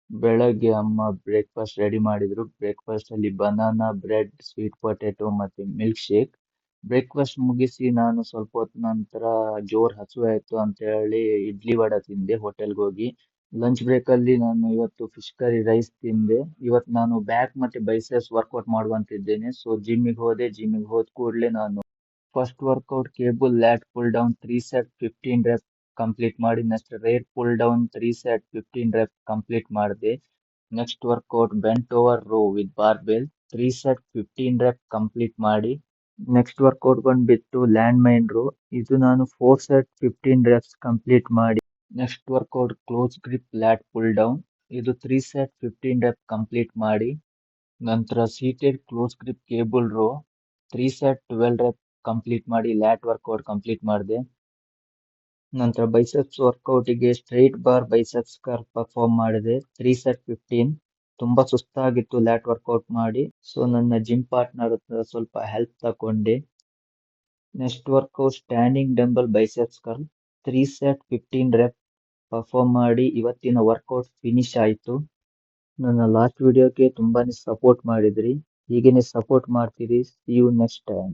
ಬೆಳಗ್ಗೆ ಅಮ್ಮ breakfast ready ಮಾಡಿದ್ರು. ಬ್ರೇಕ್ಫಾಸ್ಟ್ ಅಲ್ಲಿ ಬನಾನಾ ಬ್ರೆಡ್, ಸ್ವೀಟ್ ಪೊಟೆಟೊ ಮತ್ತೆ ಮಿಲ್ಕ್ ಶೇಕ್. ಬ್ರೇಕ್ಫಾಸ್ಟ್ ಮುಗಿಸಿ ನಾನು ಸ್ವಲ್ಪ ಹೊತ್ತು ನಂತರ ಜೋರ್ ಹಸಿವೆ ಆಯ್ತು ಅಂತ ಹೇಳಿ ಇಡ್ಲಿ ವಡ ತಿಂದೆ ಹೋಟೆಲ್ಗೆ ಹೋಗಿ. ಲಂಚ್ ಬ್ರೇಕ್ ಅಲ್ಲಿ ನಾನು ಇವತ್ತು ಫಿಶ್ ಕರಿ ರೈಸ್ ತಿಂದೆ. ಇವತ್ತು ನಾನು ಬ್ಯಾಕ್ ಮತ್ತೆ ಬೈಸೆಪ್ಸ್ ವರ್ಕೌಟ್ ಮಾಡುವಂತಿದ್ದೇನೆ. ಸೊ ಜಿಮ್ಮಿಗೆ ಹೋದೆ. ಜಿಮ್ಮಿಗೆ ಹೋದ ಕೂಡಲೇ ನಾನು first workout cable lat pull down 3 set 15 rep complete ಮಾಡಿ. Next rear pull down 3 set 15 rep complete ಮಾಡಿದೆ. Next workout bent over row with barbell 3 set 15 rep complete ಮಾಡಿ. ನೆಕ್ಸ್ಟ್ ವರ್ಕೌಟ್ ಬಂದ್ಬಿಟ್ಟು ಲ್ಯಾಂಡ್ ಮೈನ್ ರೋ. ಇದು ನಾನು 4 set 15 reps complete ಮಾಡಿ. Next workout close grip lat pull down. ಇದು 3 set 15 rep complete ಮಾಡಿ. ನಂತರ seated close grip cable row 3 set 12 rep complete ಮಾಡಿ lat workout complete ಮಾಡಿದೆ. ನಂತರ ಬೈಸೆಪ್ಸ್ ವರ್ಕೌಟಿಗೆ straight bar biceps curl perform ಮಾಡಿದೆ 3 ಸೆಟ್ 15. ತುಂಬಾ ಸುಸ್ತಾಗಿತ್ತು ಲ್ಯಾಟ್ ವರ್ಕೌಟ್ ಮಾಡಿ. ಸೊ ನನ್ನ ಜಿಮ್ ಪಾರ್ಟ್ನರ್ ಹತ್ರ ಸ್ವಲ್ಪ ಹೆಲ್ಪ್ ತಗೊಂಡೆ. Next workout standing dumbbell biceps curl 3 set 15 rep perform ಮಾಡಿ ಇವತ್ತಿನ ವರ್ಕೌಟ್ ಫಿನಿಶ್ ಆಯಿತು. ನನ್ನ ಲಾಸ್ಟ್ ವಿಡಿಯೋಗೆ ತುಂಬಾನೇ ಸಪೋರ್ಟ್ ಮಾಡಿದ್ರಿ. ಹೀಗೇನೆ ಸಪೋರ್ಟ್ ಮಾಡ್ತೀರಿ. See you next time.